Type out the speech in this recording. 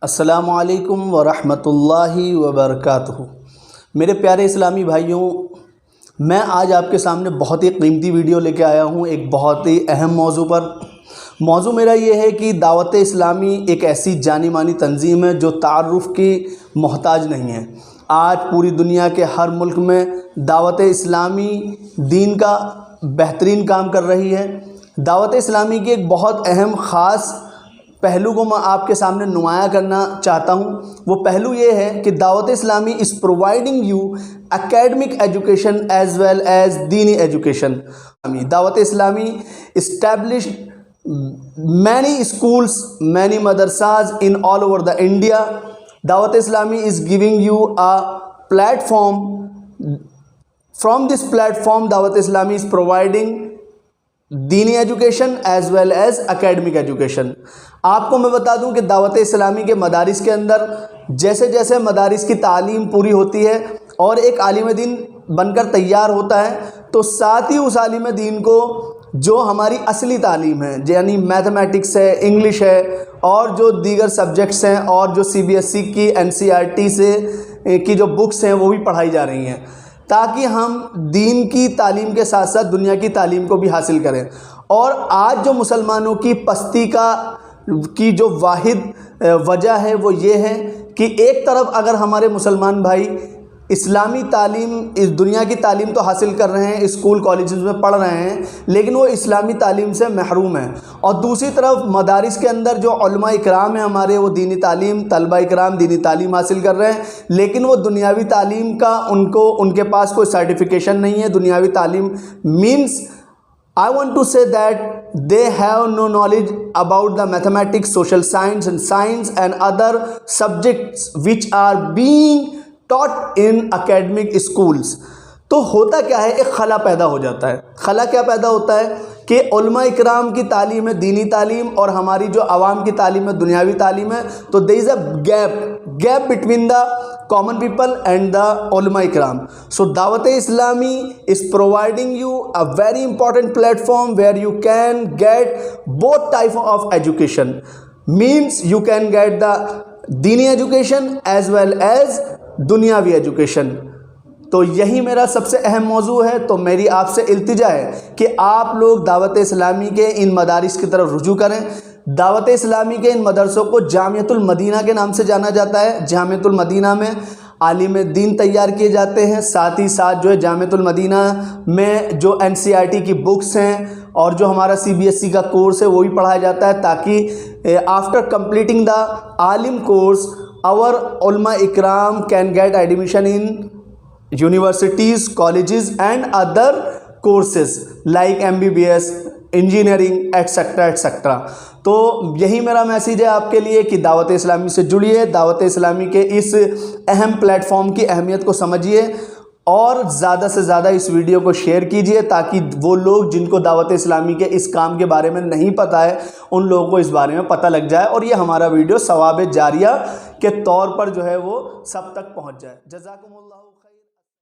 السلام علیکم ورحمۃ اللہ وبرکاتہ۔ میرے پیارے اسلامی بھائیوں، میں آج آپ کے سامنے بہت ہی قیمتی ویڈیو لے کے آیا ہوں ایک بہت ہی اہم موضوع پر۔ موضوع میرا یہ ہے کہ دعوت اسلامی ایک ایسی جانی مانی تنظیم ہے جو تعارف کی محتاج نہیں ہے۔ آج پوری دنیا کے ہر ملک میں دعوت اسلامی دین کا بہترین کام کر رہی ہے۔ دعوت اسلامی کی ایک بہت اہم خاص پہلو کو میں آپ کے سامنے نمایاں کرنا چاہتا ہوں۔ وہ پہلو یہ ہے کہ Dawat Islami is providing you academic education as well as دینی education. Dawat Islami established many schools, many madrasas in all over the India. Dawat Islami is giving you a platform. From this platform, Dawat Islami is providing دینی education as well as academic education. آپ کو میں بتا دوں کہ دعوت اسلامی کے مدارس کے اندر جیسے جیسے مدارس کی تعلیم پوری ہوتی ہے اور ایک عالم دین بن کر تیار ہوتا ہے، تو ساتھ ہی اس عالم دین کو جو ہماری اصلی تعلیم ہے، یعنی میتھمیٹکس ہے، انگلش ہے اور جو دیگر سبجیکٹس ہیں اور جو CBSE کی NCERT سے کی جو بکس ہیں وہ بھی پڑھائی جا رہی ہیں، تاکہ ہم دین کی تعلیم کے ساتھ ساتھ دنیا کی تعلیم کو بھی حاصل کریں۔ اور آج جو مسلمانوں کی پستی کی جو واحد وجہ ہے وہ یہ ہے کہ ایک طرف اگر ہمارے مسلمان بھائی اسلامی تعلیم، اس دنیا کی تعلیم تو حاصل کر رہے ہیں، اسکول کالجز میں پڑھ رہے ہیں، لیکن وہ اسلامی تعلیم سے محروم ہیں، اور دوسری طرف مدارس کے اندر جو علماء اکرام ہیں ہمارے، وہ دینی تعلیم، طلبہ اکرام دینی تعلیم حاصل کر رہے ہیں، لیکن وہ دنیاوی تعلیم کا ان کے پاس کوئی سرٹیفکیشن نہیں ہے۔ دنیاوی تعلیم means I want to say that they have no knowledge about the mathematics, social science and other subjects which are being taught in academic schools۔ تو ہوتا کیا ہے، ایک خلا پیدا ہو جاتا ہے۔ خلا کیا پیدا ہوتا ہے کہ علماء اکرام کی تعلیم ہے دینی تعلیم اور ہماری جو عوام کی تعلیم ہے دنیاوی تعلیم ہے، تو there is a gap between the common people and the ulama ikram. So Dawat Islami is providing you a very important platform where you can get both type of education. Means you can get the dini education as well as دنیاوی education. تو یہی میرا سب سے اہم موضوع ہے۔ تو میری آپ سے التجا ہے کہ آپ لوگ دعوت اسلامی کے ان مدارس کی طرف رجوع کریں۔ دعوت اسلامی کے ان مدرسوں کو جامعۃ المدینہ کے نام سے جانا جاتا ہے۔ جامعۃ المدینہ میں عالم دین تیار کیے جاتے ہیں، ساتھ ہی ساتھ جو ہے جامعۃ المدینہ میں جو NCERT کی بکس ہیں اور جو ہمارا CBSE کا کورس ہے وہ بھی پڑھایا جاتا ہے، تاکہ after completing the Alam course our ulama ikram can get admission in universities, colleges and other courses like MBBS, engineering etc etc۔ تو یہی میرا میسیج ہے آپ کے لیے کہ دعوت اسلامی سے جڑیے، دعوت اسلامی کے اس اہم پلیٹ فارم کی اہمیت کو سمجھیے اور زیادہ سے زیادہ اس ویڈیو کو شیئر کیجئے، تاکہ وہ لوگ جن کو دعوت اسلامی کے اس کام کے بارے میں نہیں پتہ ہے ان لوگوں کو اس بارے میں پتہ لگ جائے اور یہ ہمارا ویڈیو ثواب جاریہ کے طور پر جو ہے وہ سب تک پہنچ جائے۔ جزاکم اللہ۔